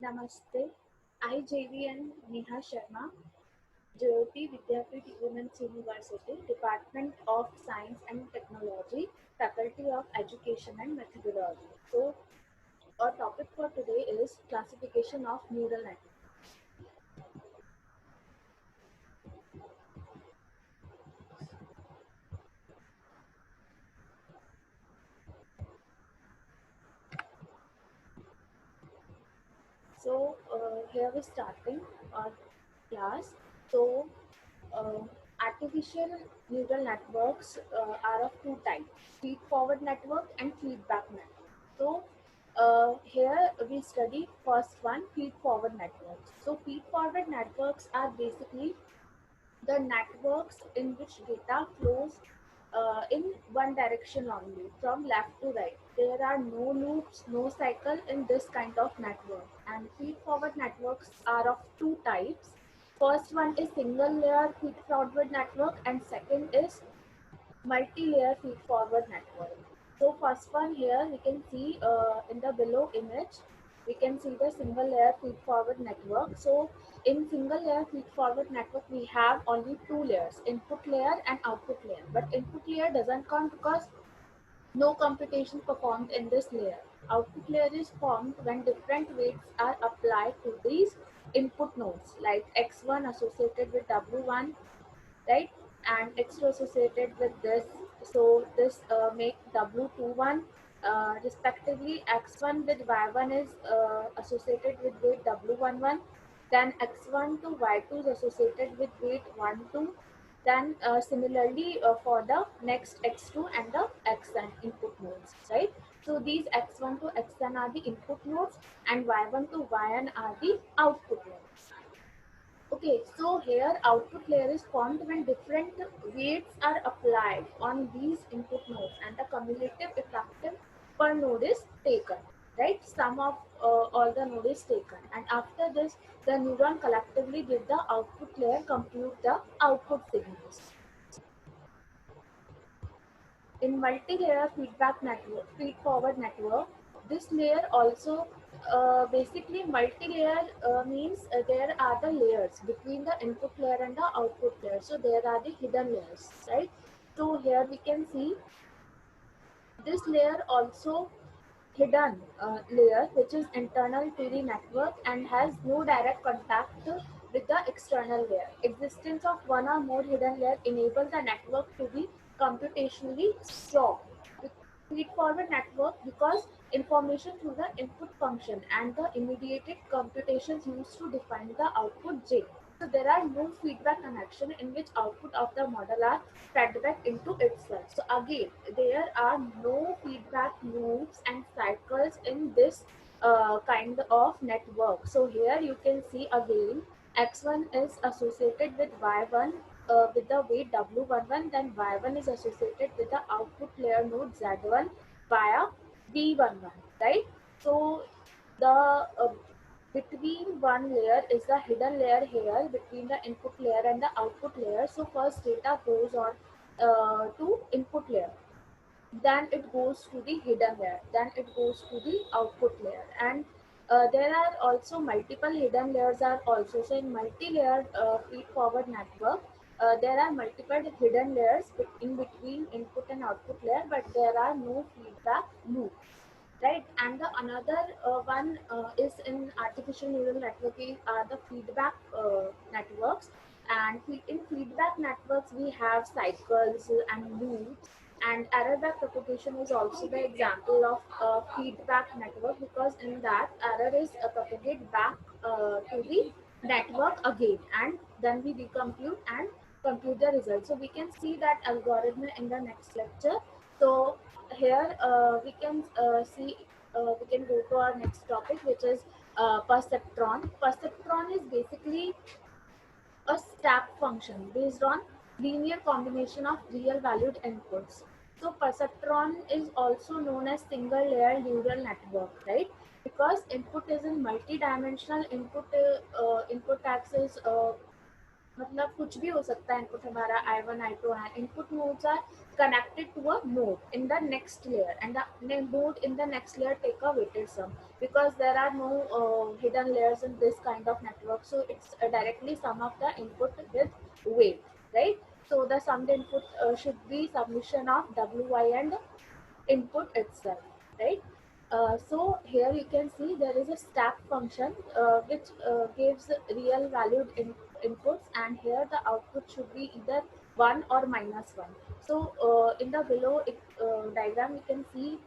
Namaste. I, JVN Neha Sharma, Jyoti Vidyapeeth Women's University, Department of Science and Technology, Faculty of Education and Methodology. So, our topic for today is classification of neural networks. So, here we're starting our class. So, uh, artificial neural networks are of two types: feed-forward network and feedback network. So, here we study first one, feed-forward networks. So, feed-forward networks are basically the networks in which data flows in one direction only, from left to right. There are no loops, no cycle in this kind of network. And feed-forward networks are of two types. First one is single layer feed-forward network, and second is multi-layer feed-forward network. So first one here we can see in the below image, we can see the single layer feed-forward network. So in single layer feed-forward network, we have only two layers, input layer and output layer. But input layer doesn't count because no computation performed in this layer. Output layer is formed when different weights are applied to these input nodes, like x1 associated with w1, right? And x2 associated with this. So this make W21 respectively. X1 with Y1 is associated with weight W11. Then X1 to Y2 is associated with weight 12. Then similarly for the next X2 and the Xn input nodes, right? So these X1 to Xn are the input nodes and Y1 to Yn are the output nodes. Okay, so here output layer is formed when different weights are applied on these input nodes and the cumulative effective per node is taken, right? Sum of all the node is taken, and after this the neuron collectively give the output layer compute the output signals. In multi-layer feedback network, feed-forward network, this layer also basically multi-layer means there are the layers between the input layer and the output layer. So there are the hidden layers, right? So here we can see this layer also hidden layer, which is internal to the network and has no direct contact with the external layer. Existence of one or more hidden layer enables the network to be computationally strong. With feed-forward network, because information through the input function and the immediate computations used to define the output J. So there are no feedback connection in which output of the model are fed back into itself. So again, there are no feedback loops and cycles in this kind of network. So here you can see again, x1 is associated with y1 with the weight w11, then y1 is associated with the output layer node z1 via b11, right? So the between one layer is the hidden layer here between the input layer and the output layer. So first data goes on to input layer, then it goes to the hidden layer, then it goes to the output layer. And there are also multiple hidden layers are also. So in multi-layered feed forward network, there are multiple hidden layers in between input and output layer, but there are no feedback loops, right? And the another one is in artificial neural networking are the feedback networks. And in feedback networks we have cycles and loops, and error back propagation is also the example of feedback network, because in that error is propagated back to the network again, and then we decompute and compute the result. So we can see that algorithm in the next lecture. So here we can see we can go to our next topic, which is perceptron. Perceptron is basically a step function based on linear combination of real valued inputs. So perceptron is also known as single layer neural network, right? Because input is in multi-dimensional input, input axis मतलब कुछ भी हो सकता है input हमारा I1 I2 and input nodes are connected to a node in the next layer, and the node in the next layer take a weighted sum because there are no hidden layers in this kind of network, so it's directly sum of the input with weight, right? So the summed input should be summation of wi and input itself, right? So here you can see there is a stack function which gives real valued inputs, and here the output should be either 1 or -1. So in the below diagram you can see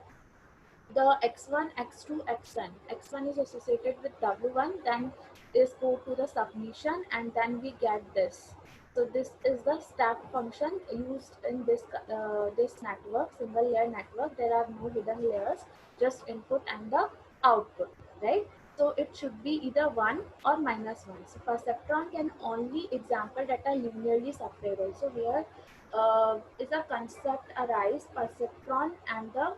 the x1, x2, xn. X1 is associated with w1, then is go to the submission, and then we get this. So this is the stack function used in this network, single layer network. There are no hidden layers, just input and the output, right? So it should be either 1 or -1. So perceptron can only example that are linearly separable. So here is a concept arise perceptron and the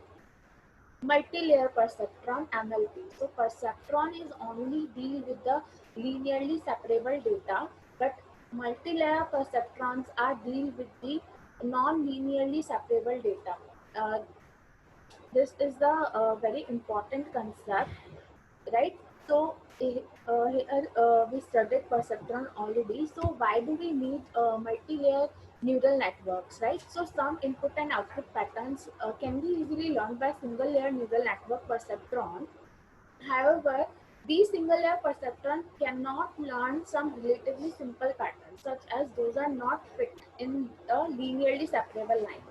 multi-layer perceptron MLP. So perceptron is only deal with the linearly separable data, but multi-layer perceptrons are deal with the non-linearly separable data. Uh, this is the very important concept, right? So here we studied perceptron already. So why do we need multi-layer neural networks, right? So some input and output patterns can be easily learned by single-layer neural network perceptron. However, these single-layer perceptron cannot learn some relatively simple patterns, such as those are not fit in a linearly separable line.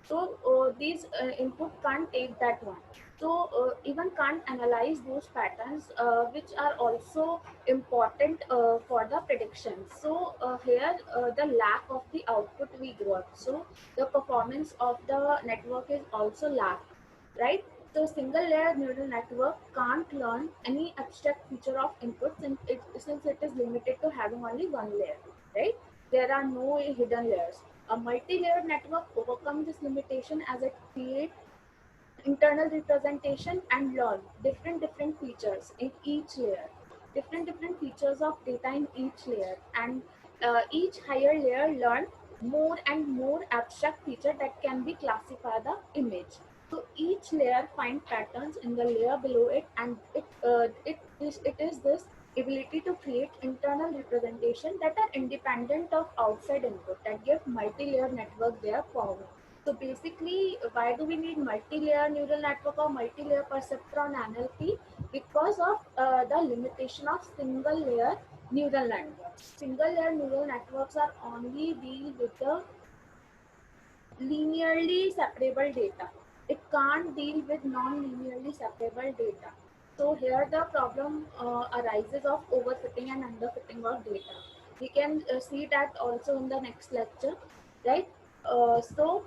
So these input can't take that one. So even can't analyze those patterns, which are also important for the predictions. So here the lack of the output we got. So the performance of the network is also lack, right? So single layer neural network can't learn any abstract feature of input since it is limited to having only one layer, right? There are no hidden layers. A multi-layered network overcomes this limitation as it creates internal representation and learn different features in each layer, different features of data in each layer, and each higher layer learn more and more abstract feature that can be classified the image. So each layer find patterns in the layer below it, and it is this ability to create internal representation that are independent of outside input that give multi-layer network their power. So basically, why do we need multi-layer neural network or multi-layer perceptron NLP? Because of the limitation of single-layer neural networks. Single-layer neural networks are only deal with the linearly separable data. It can't deal with non-linearly separable data. So here the problem arises of overfitting and underfitting of data. We can see that also in the next lecture, right? So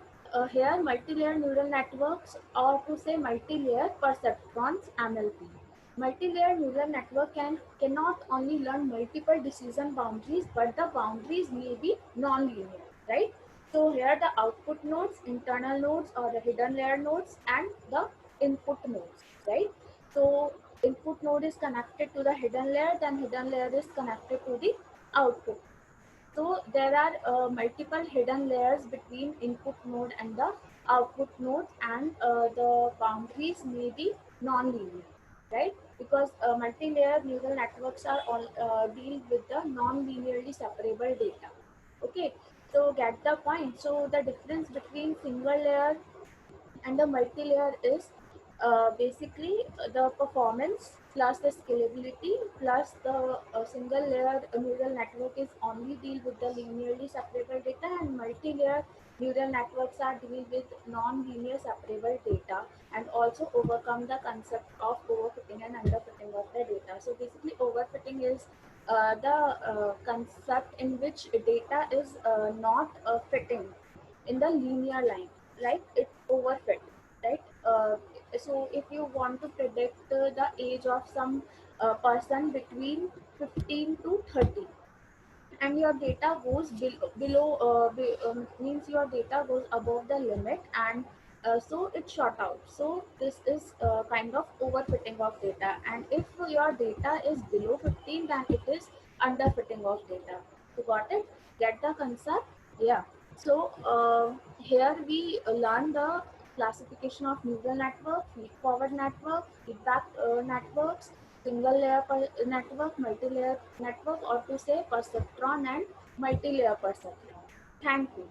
here multi-layer neural networks, or to say multi-layer perceptrons MLP. Multi-layer neural network cannot only learn multiple decision boundaries, but the boundaries may be non-linear, right? So here the output nodes, internal nodes or the hidden layer nodes, and the input nodes, right? So input node is connected to the hidden layer, then hidden layer is connected to the output. So there are multiple hidden layers between input node and the output node, and the boundaries may be non-linear, right? Because multi-layer neural networks are all deal with the non-linearly separable data. Okay, so get the point. So the difference between single layer and the multi-layer is basically the performance plus the scalability plus the single layer neural network is only deal with the linearly separable data, and multi-layer neural networks are deal with non-linear separable data and also overcome the concept of overfitting and underfitting of the data. So basically overfitting is the concept in which data is not fitting in the linear line, like it overfit, right? So if you want to predict the age of some person between 15 to 30, and your data goes below means your data goes above the limit, and so it's short out. So this is kind of overfitting of data, and if your data is below 15, then it is underfitting of data. You got it? Get the concept? Yeah. So here we learn the classification of neural network, feed-forward network, feedback networks, single layer network, multi-layer network, or to say perceptron and multi-layer perceptron. Thank you.